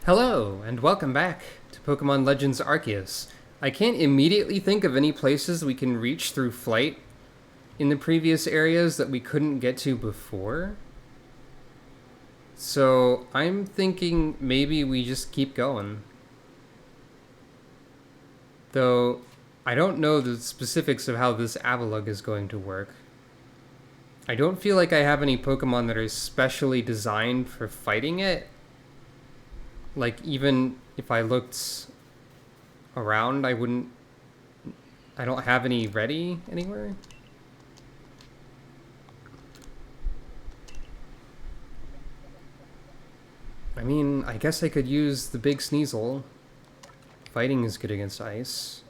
Hello, and welcome back to Pokemon Legends Arceus. I can't immediately think of any places we can reach through flight in the previous areas that we couldn't get to before. So I'm thinking maybe we just keep going. Though I don't know the specifics of how this Avalugg is going to work. I don't feel like I have any Pokemon that are specially designed for fighting it. Like, even if I looked around, I don't have any ready anywhere. I mean, I guess I could use the big Sneasel. Fighting is good against ice.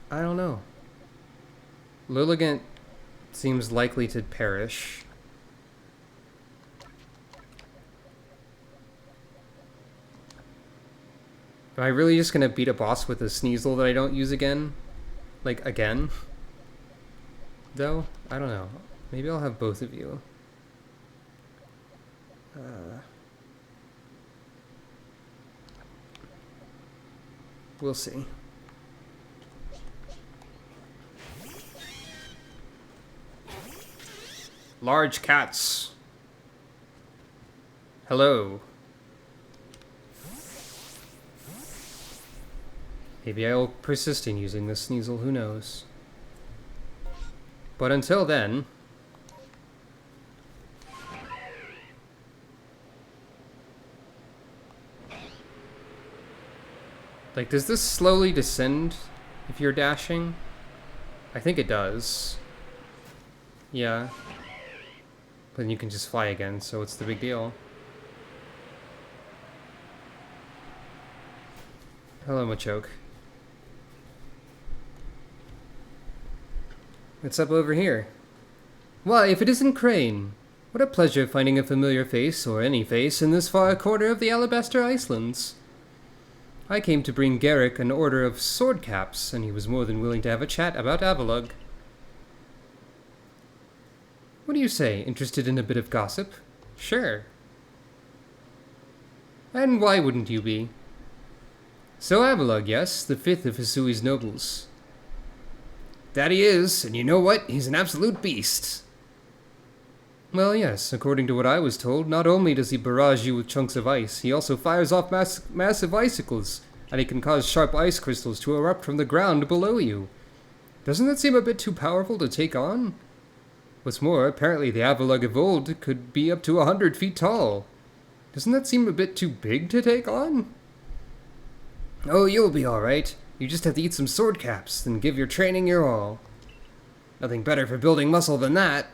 I don't know. Lilligant seems likely to perish. Am I really just gonna beat a boss with a Sneasel that I don't use again? Like, again? Though? I don't know. Maybe I'll have both of you. We'll see. Large cats. Hello. Maybe I'll persist in using this Sneasel, who knows. But until then... Like, does this slowly descend if you're dashing? I think it does. Yeah. But then you can just fly again, so what's the big deal? Hello, Machoke. What's up over here? Why, if it isn't Crane! What a pleasure finding a familiar face, or any face, in this far corner of the Alabaster Icelands. I came to bring Garrick an order of sword caps, and he was more than willing to have a chat about Avalugg. What do you say? Interested in a bit of gossip? Sure. And why wouldn't you be? So Avalugg, yes, the fifth of Hisui's nobles. That he is, and you know what? He's an absolute beast. Well, yes, according to what I was told, not only does he barrage you with chunks of ice, he also fires off massive icicles, and he can cause sharp ice crystals to erupt from the ground below you. Doesn't that seem a bit too powerful to take on? What's more, apparently the Avalugg of old could be up to 100 feet tall. Doesn't that seem a bit too big to take on? Oh, you'll be alright. You just have to eat some sword caps, then give your training your all. Nothing better for building muscle than that.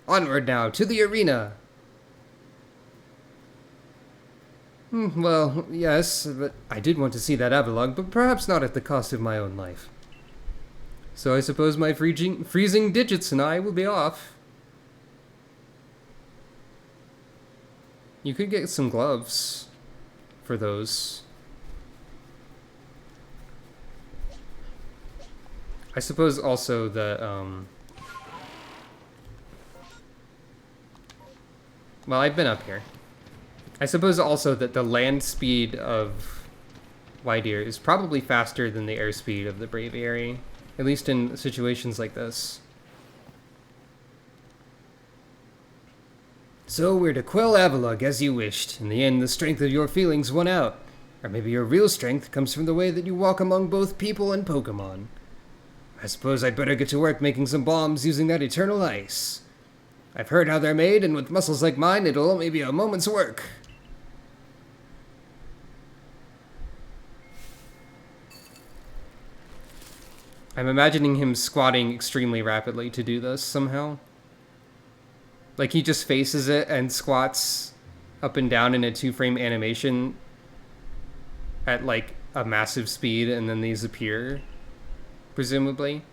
Onward now, to the arena! Well, yes, but I did want to see that Avalugg, but perhaps not at the cost of my own life. So I suppose my freezing digits and I will be off. You could get some gloves for those. I suppose also that, well, I've been up here. I suppose also that the land speed of Whiteear is probably faster than the airspeed of the Braviary, at least in situations like this. So we're to quell Avalugg as you wished. In the end, the strength of your feelings won out. Or maybe your real strength comes from the way that you walk among both people and Pokemon. I suppose I'd better get to work making some bombs using that eternal ice. I've heard how they're made, and with muscles like mine, it'll only be a moment's work. I'm imagining him squatting extremely rapidly to do this somehow. Like, he just faces it and squats up and down in a 2-frame animation at, like, a massive speed, and then these appear, presumably.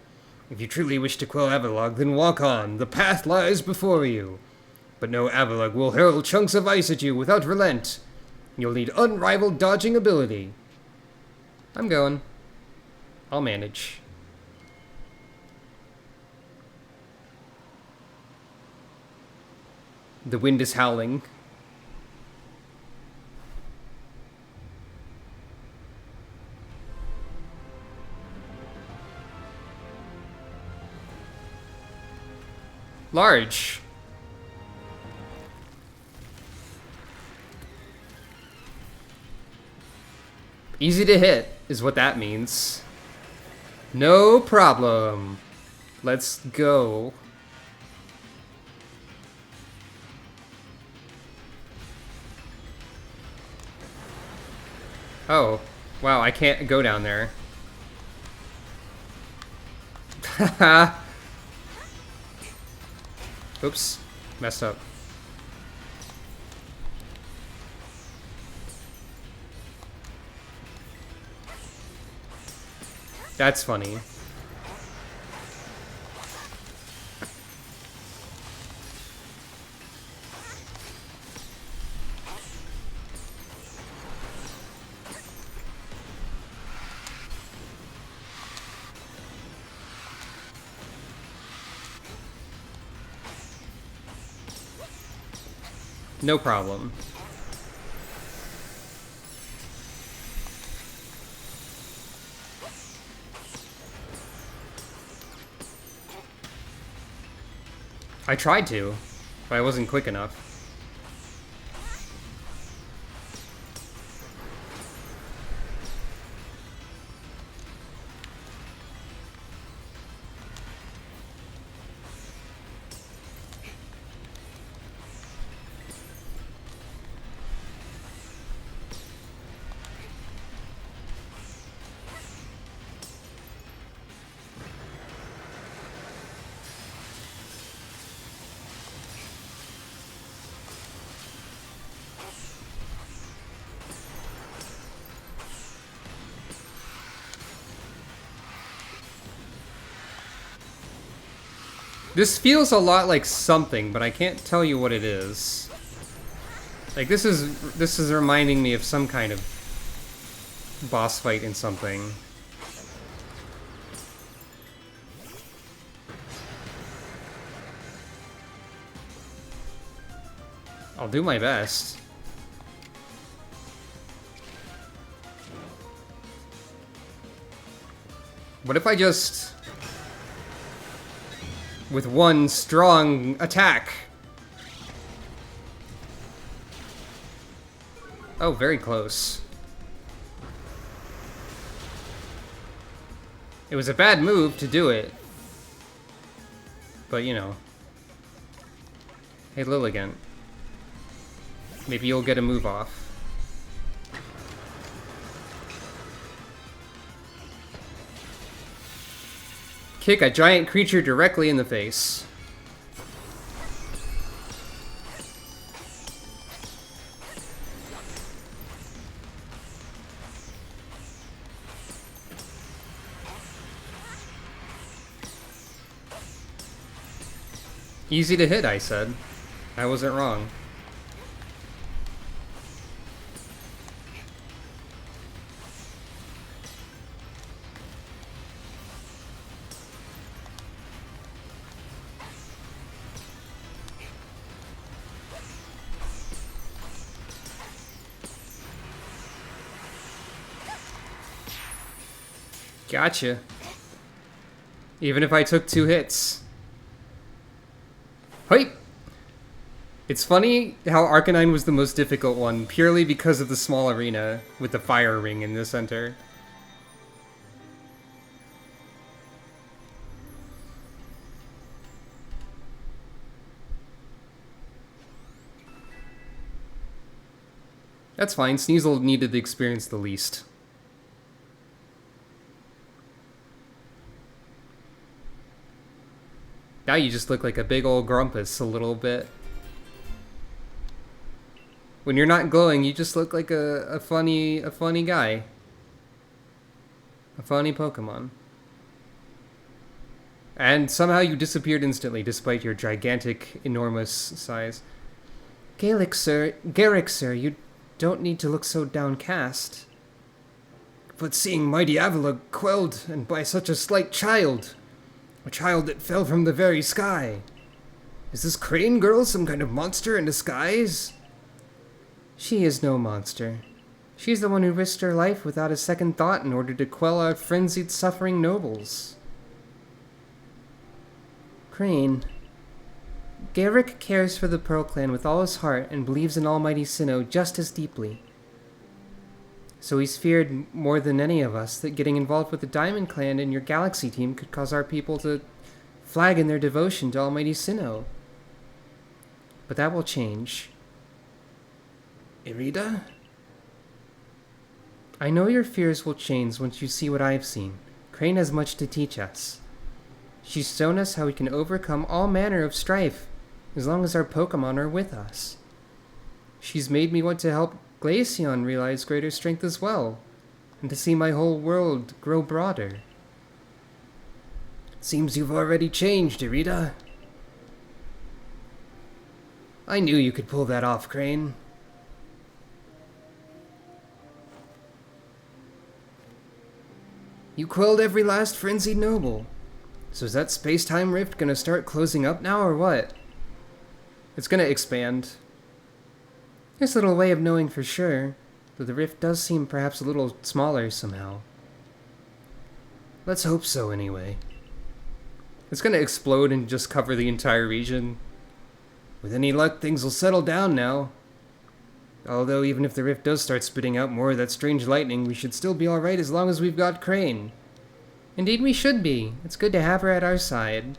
If you truly wish to quell Avalugg, then walk on. The path lies before you. But no Avalugg will hurl chunks of ice at you without relent. You'll need unrivaled dodging ability. I'm going. I'll manage. The wind is howling. Large. Easy to hit is what that means. No problem. Let's go. Oh, wow, I can't go down there. Haha. Oops, messed up. That's funny. No problem. I tried to, but I wasn't quick enough. This feels a lot like something, but I can't tell you what it is. Like this is reminding me of some kind of boss fight in something. I'll do my best. What if I just... with one strong attack. Oh, very close. It was a bad move to do it. But, you know. Hey, Lilligant. Maybe you'll get a move off. Kick a giant creature directly in the face. Easy to hit, I said. I wasn't wrong. Gotcha. Even if I took 2 hits. Hey! It's funny how Arcanine was the most difficult one, purely because of the small arena with the fire ring in the center. That's fine, Sneasel needed the experience the least. Now you just look like a big old grumpus a little bit. When you're not glowing, you just look like a funny guy. A funny Pokemon. And somehow you disappeared instantly despite your gigantic, enormous size. Garrick, sir, you don't need to look so downcast. But seeing mighty Avila quelled and by such a slight child. A child that fell from the very sky. Is this Crane girl some kind of monster in disguise? She is no monster. She's the one who risked her life without a second thought in order to quell our frenzied, suffering nobles. Crane. Garrick cares for the Pearl Clan with all his heart and believes in Almighty Sinnoh just as deeply. So he's feared more than any of us that getting involved with the Diamond Clan and your Galaxy team could cause our people to flag in their devotion to Almighty Sinnoh. But that will change. Irida? I know your fears will change once you see what I have seen. Crane has much to teach us. She's shown us how we can overcome all manner of strife, as long as our Pokémon are with us. She's made me want to help Glacial realize greater strength as well, and to see my whole world grow broader. Seems you've already changed, Irida. I knew you could pull that off, Crane. You quelled every last frenzied noble. So is that space-time rift gonna start closing up now, or what? It's gonna expand. There's little way of knowing for sure, though the rift does seem perhaps a little smaller somehow. Let's hope so, anyway. It's gonna explode and just cover the entire region. With any luck, things will settle down now. Although, even if the rift does start spitting out more of that strange lightning, we should still be alright as long as we've got Crane. Indeed we should be. It's good to have her at our side.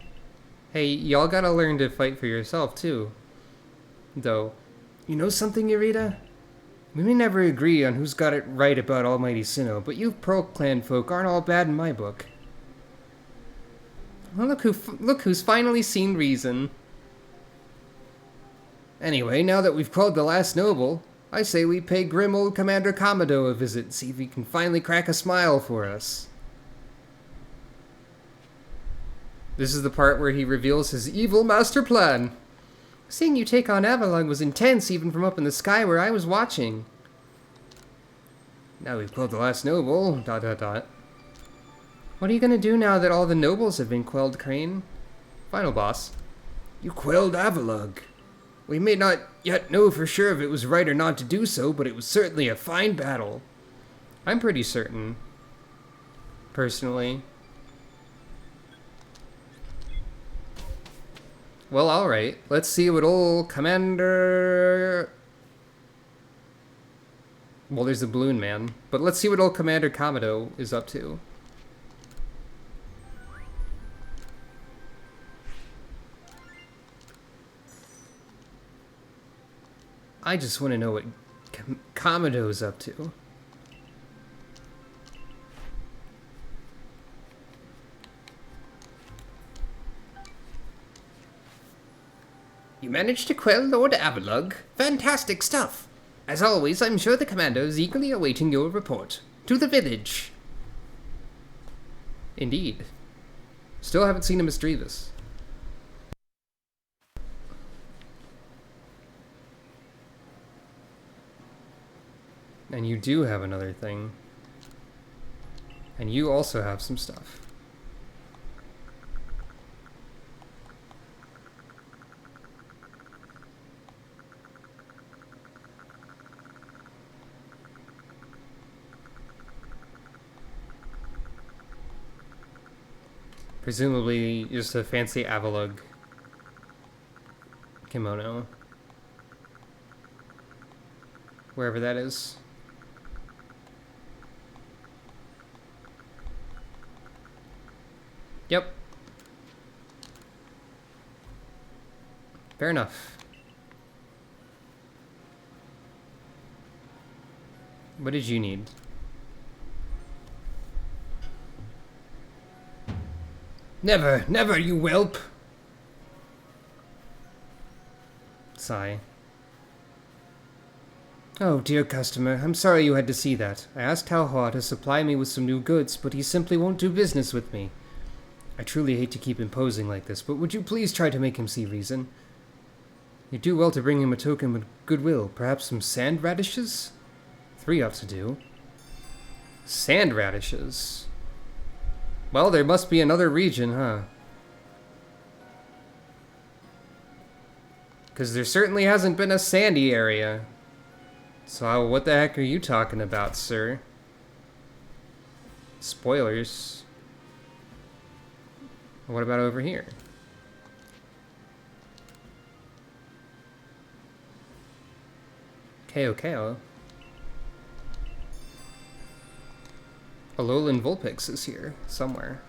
Hey, y'all gotta learn to fight for yourself, too. Though, you know something, Irida? We may never agree on who's got it right about Almighty Sinnoh, but you Pearl Clan folk aren't all bad in my book. Well, look who's finally seen reason. Anyway, now that we've called the last noble, I say we pay grim old Commander Kamado a visit and see if he can finally crack a smile for us. This is the part where he reveals his evil master plan. Seeing you take on Avalon was intense even from up in the sky where I was watching. Now we've quelled the last noble, ... What are you gonna do now that all the nobles have been quelled, Crane? Final boss. You quelled Avalug. We may not yet know for sure if it was right or not to do so, but it was certainly a fine battle. I'm pretty certain. Personally. Well, alright. Let's see what old Commander... Well, there's the Balloon Man. But let's see what old Commander Kamado is up to. I just want to know what Kamado's up to. You managed to quell Lord Avalug? Fantastic stuff! As always, I'm sure the commander is eagerly awaiting your report. To the village! Indeed. Still haven't seen a Misdreavus. And you do have another thing. And you also have some stuff. Presumably just a fancy Avalug kimono. Wherever that is. Yep. Fair enough. What did you need? Never, never, you whelp! Sigh. Oh, dear customer, I'm sorry you had to see that. I asked Talhua to supply me with some new goods, but he simply won't do business with me. I truly hate to keep imposing like this, but would you please try to make him see reason? You'd do well to bring him a token of goodwill. Perhaps some sand radishes? 3 ought to do. Sand radishes? Well, there must be another region, huh? Because there certainly hasn't been a sandy area. So what the heck are you talking about, sir? Spoilers. What about over here? KO. Alolan Vulpix is here, somewhere.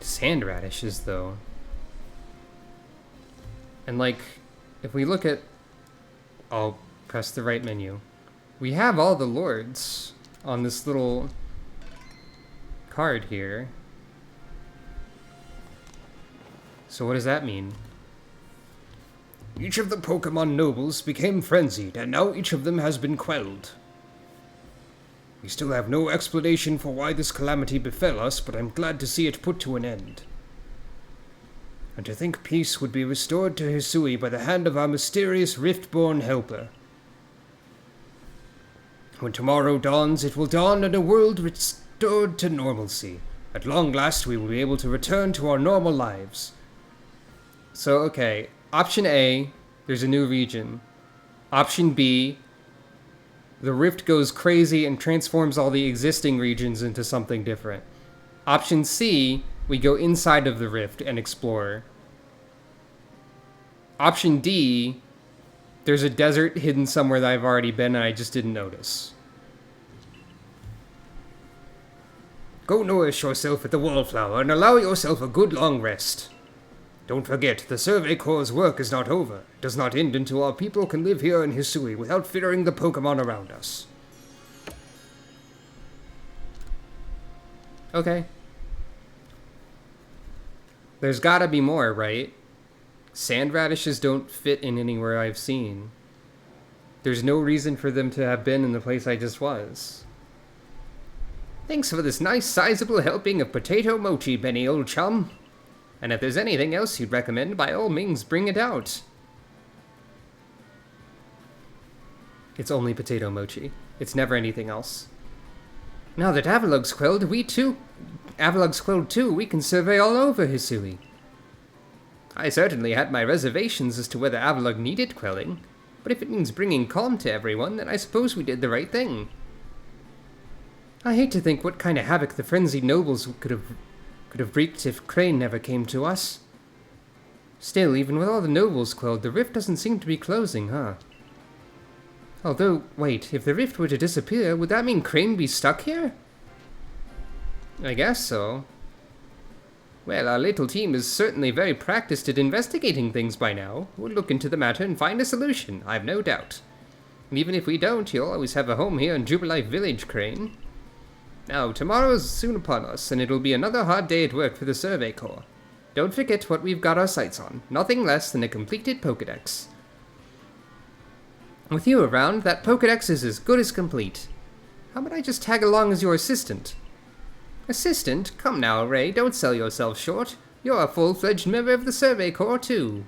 Sand radishes, though. And, like, if we look at... I'll press the right menu. We have all the lords on this little card here. So what does that mean? Each of the Pokémon nobles became frenzied, and now each of them has been quelled. We still have no explanation for why this calamity befell us, but I'm glad to see it put to an end. And to think peace would be restored to Hisui by the hand of our mysterious Rift-born helper. When tomorrow dawns, it will dawn in a world restored to normalcy. At long last, we will be able to return to our normal lives. So, okay. Option A, there's a new region. Option B, the rift goes crazy and transforms all the existing regions into something different. Option C, we go inside of the rift and explore. Option D, there's a desert hidden somewhere that I've already been and I just didn't notice. Go nourish yourself at the Wallflower and allow yourself a good long rest. Don't forget, the Survey Corps' work is not over. It does not end until our people can live here in Hisui without fearing the Pokémon around us. Okay. There's gotta be more, right? Sand radishes don't fit in anywhere I've seen. There's no reason for them to have been in the place I just was. Thanks for this nice sizable helping of potato mochi, Benny, old chum. And if there's anything else you'd recommend, by all means, bring it out. It's only potato mochi. It's never anything else. Now that Avalug's quelled, we can survey all over Hisui. I certainly had my reservations as to whether Avalug needed quelling, but if it means bringing calm to everyone, then I suppose we did the right thing. I hate to think what kind of havoc the frenzied nobles could have wreaked if Crane never came to us. Still, even with all the nobles quelled, the rift doesn't seem to be closing, huh? Although, wait, if the rift were to disappear, would that mean Crane be stuck here? I guess so. Well, our little team is certainly very practiced at investigating things by now. We'll look into the matter and find a solution, I've no doubt. And even if we don't, you'll always have a home here in Jubilife Village, Crane. Now, tomorrow's soon upon us, and it'll be another hard day at work for the Survey Corps. Don't forget what we've got our sights on. Nothing less than a completed Pokédex. With you around, that Pokédex is as good as complete. How about I just tag along as your assistant? Assistant? Come now, Ray, don't sell yourself short. You're a full-fledged member of the Survey Corps, too.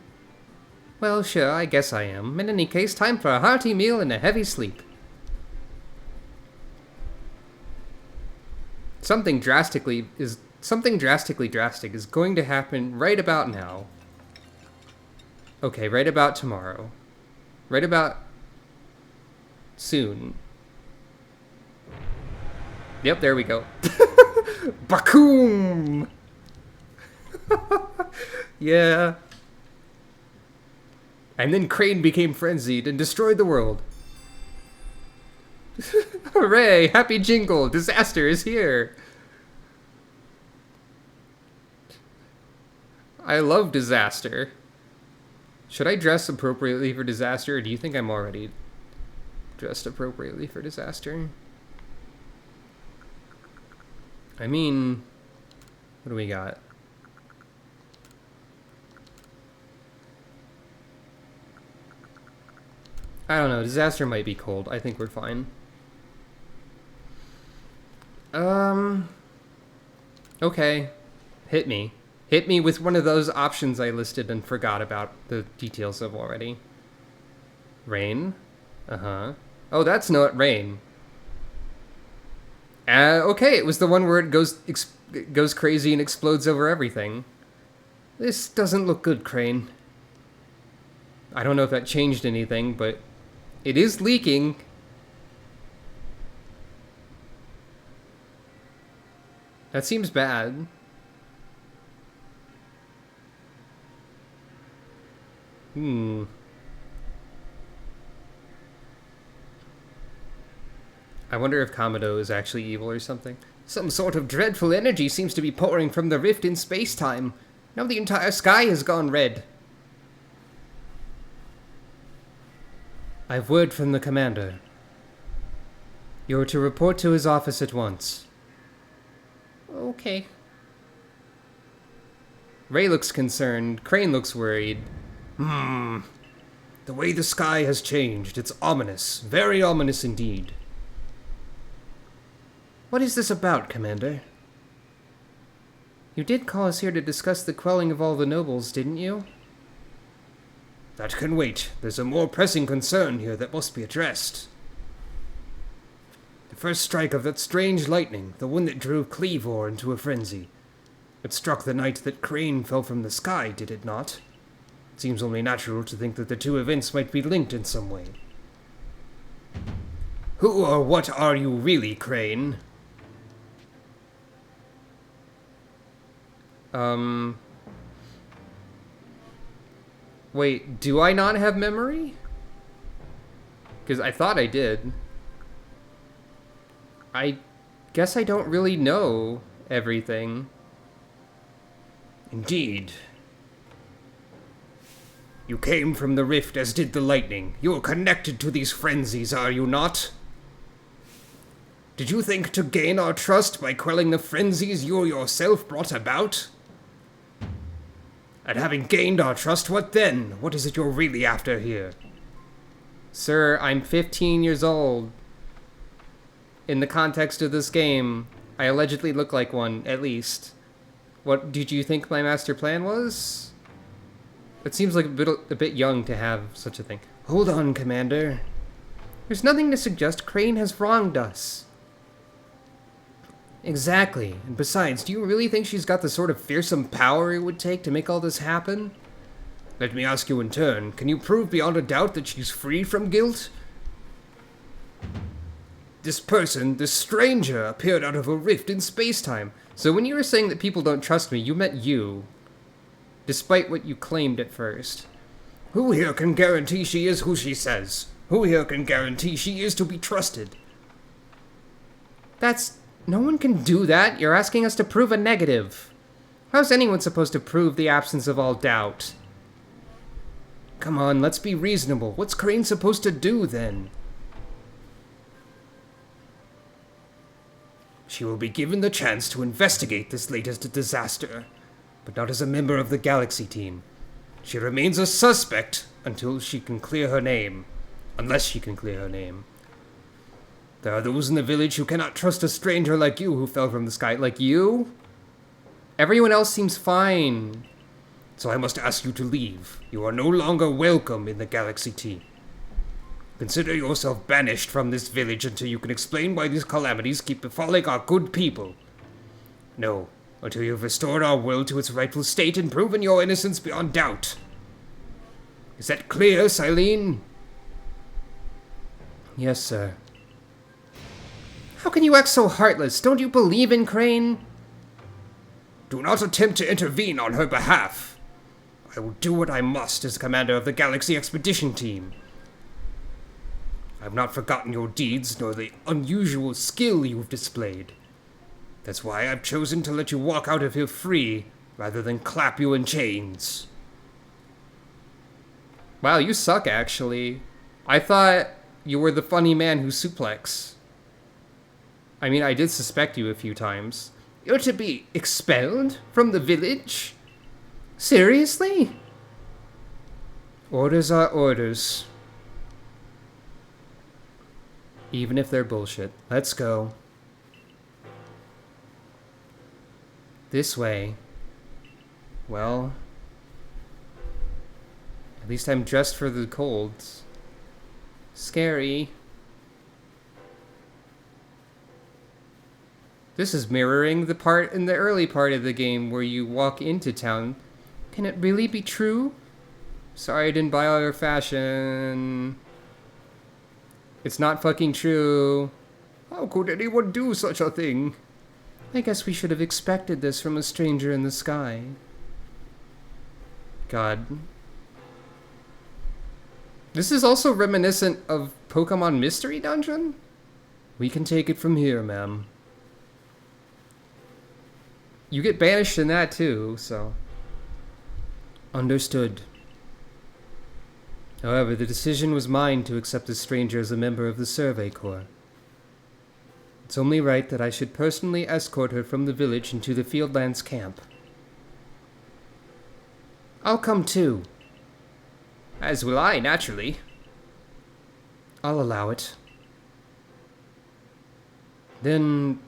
Well, sure, I guess I am. In any case, time for a hearty meal and a heavy sleep. Something drastically drastic is going to happen right about now. Okay, right about tomorrow. Right about soon. Yep, there we go. Bakoom! Yeah. And then Crane became frenzied and destroyed the world. Hooray! Happy jingle! Disaster is here! I love disaster. Should I dress appropriately for disaster, or do you think I'm already dressed appropriately for disaster? I mean, what do we got? I don't know, disaster might be cold. I think we're fine. Okay. Hit me. Hit me with one of those options I listed and forgot about the details of already. Rain. Uh-huh. Oh, that's not rain. Okay, it was the one where it goes crazy and explodes over everything. This doesn't look good, Crane. I don't know if that changed anything, but it is leaking. That seems bad. I wonder if Kamado is actually evil or something. Some sort of dreadful energy seems to be pouring from the rift in space-time. Now the entire sky has gone red. I've word from the commander. You're to report to his office at once. Okay. Ray looks concerned. Crane looks worried. The way the sky has changed, it's ominous. Very ominous indeed. What is this about, Commander? You did call us here to discuss the quelling of all the nobles, didn't you? That can wait. There's a more pressing concern here that must be addressed. The first strike of that strange lightning, the one that drove Cleavor into a frenzy. It struck the night that Crane fell from the sky, did it not? It seems only natural to think that the two events might be linked in some way. Who or what are you really, Crane? Wait, do I not have memory? Because I thought I did. I guess I don't really know everything. Indeed. You came from the rift as did the lightning. You are connected to these frenzies, are you not? Did you think to gain our trust by quelling the frenzies you yourself brought about? And having gained our trust, what then? What is it you're really after here? Sir, I'm 15 years old. In the context of this game, I allegedly look like one, at least. What did you think my master plan was? It seems like a bit young to have such a thing. Hold on, Commander. There's nothing to suggest Crane has wronged us. Exactly. And besides, do you really think she's got the sort of fearsome power it would take to make all this happen? Let me ask you in turn, can you prove beyond a doubt that she's free from guilt? This person, this stranger, appeared out of a rift in space-time. So when you were saying that people don't trust me, you meant you. Despite what you claimed at first. Who here can guarantee she is who she says? Who here can guarantee she is to be trusted? No one can do that. You're asking us to prove a negative. How's anyone supposed to prove the absence of all doubt? Come on, let's be reasonable. What's Crane supposed to do, then? She will be given the chance to investigate this latest disaster, but not as a member of the Galaxy team. She remains a suspect until she can clear her name. Unless she can clear her name. There are those in the village who cannot trust a stranger like you who fell from the sky. Like you? Everyone else seems fine. So I must ask you to leave. You are no longer welcome in the Galaxy team. Consider yourself banished from this village until you can explain why these calamities keep befalling our good people. No, until you have restored our world to its rightful state and proven your innocence beyond doubt. Is that clear, Silene? Yes, sir. How can you act so heartless? Don't you believe in Crane? Do not attempt to intervene on her behalf. I will do what I must as commander of the Galaxy Expedition Team. I have not forgotten your deeds, nor the unusual skill you have displayed. That's why I've chosen to let you walk out of here free, rather than clap you in chains. Wow, you suck, actually. I thought you were the funny man who suplex. I mean, I did suspect you a few times. You're to be expelled from the village? Seriously? Orders are orders. Even if they're bullshit. Let's go. This way. Well, at least I'm dressed for the cold. Scary. This is mirroring the part in the early part of the game where you walk into town. Can it really be true? Sorry I didn't buy all your fashion. It's not fucking true. How could anyone do such a thing? I guess we should have expected this from a stranger in the sky. God. This is also reminiscent of Pokemon Mystery Dungeon? We can take it from here, ma'am. You get banished in that too, so... Understood. However, the decision was mine to accept this stranger as a member of the Survey Corps. It's only right that I should personally escort her from the village into the Fieldlands camp. I'll come too. As will I, naturally. I'll allow it. Then,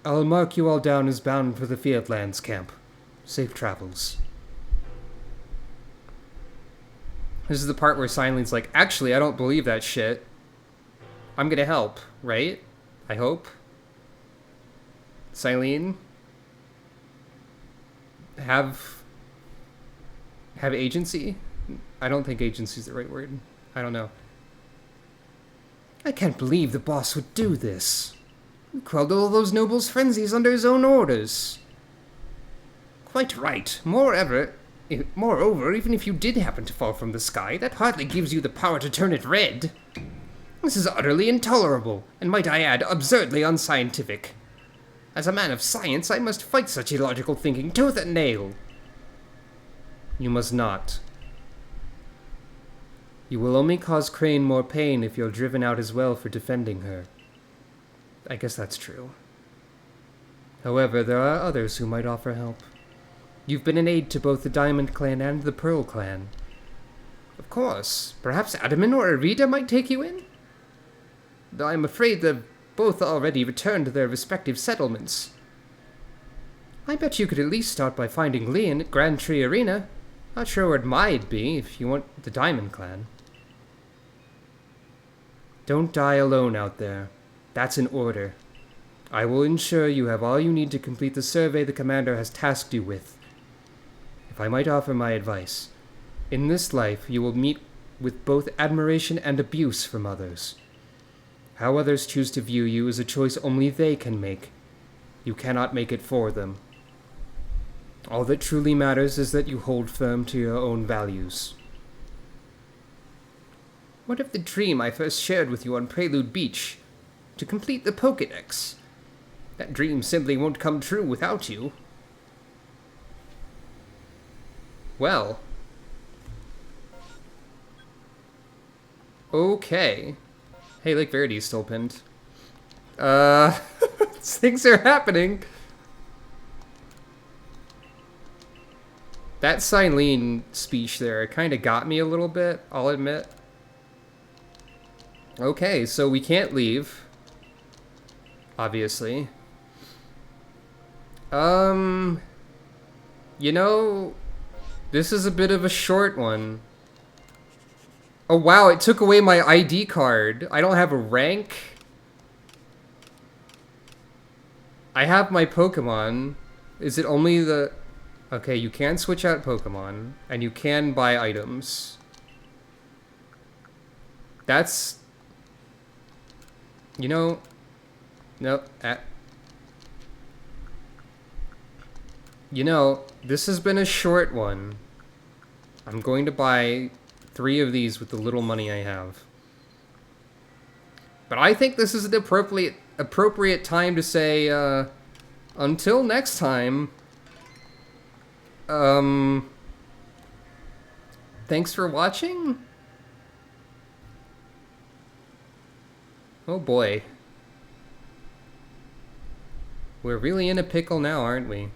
I'll mark you all down as bound for the Fieldlands camp. Safe travels. This is the part where Silen's like, actually, I don't believe that shit. I'm gonna help, right? I hope. Silene? Have agency? I don't think agency is the right word. I don't know. I can't believe the boss would do this. He quelled all those nobles' frenzies under his own orders. Quite right. Moreover, even if you did happen to fall from the sky, that hardly gives you the power to turn it red. This is utterly intolerable, and might I add, absurdly unscientific. As a man of science, I must fight such illogical thinking tooth and nail. You must not. You will only cause Crane more pain if you're driven out as well for defending her. I guess that's true. However, there are others who might offer help. You've been an aid to both the Diamond Clan and the Pearl Clan. Of course. Perhaps Adaman or Arita might take you in? Though I'm afraid they've both already returned to their respective settlements. I bet you could at least start by finding Leon at Grand Tree Arena. Not sure where it might be if you want the Diamond Clan. Don't die alone out there. That's an order. I will ensure you have all you need to complete the survey the commander has tasked you with. If I might offer my advice, in this life you will meet with both admiration and abuse from others. How others choose to view you is a choice only they can make. You cannot make it for them. All that truly matters is that you hold firm to your own values. What if the dream I first shared with you on Prelude Beach, to complete the Pokédex? That dream simply won't come true without you. Well. Okay. Hey, Lake Verity's still pinned. Things are happening. That Silene speech there kind of got me a little bit, I'll admit. Okay, so we can't leave. Obviously. You know, this is a bit of a short one. Oh wow, it took away my ID card. I don't have a rank. I have my Pokemon. Is it only the... Okay, you can switch out Pokemon, and you can buy items. That's... You know... No, you know, this has been a short one. I'm going to buy 3 of these with the little money I have. But I think this is an appropriate time to say, until next time, thanks for watching? Oh boy. We're really in a pickle now, aren't we?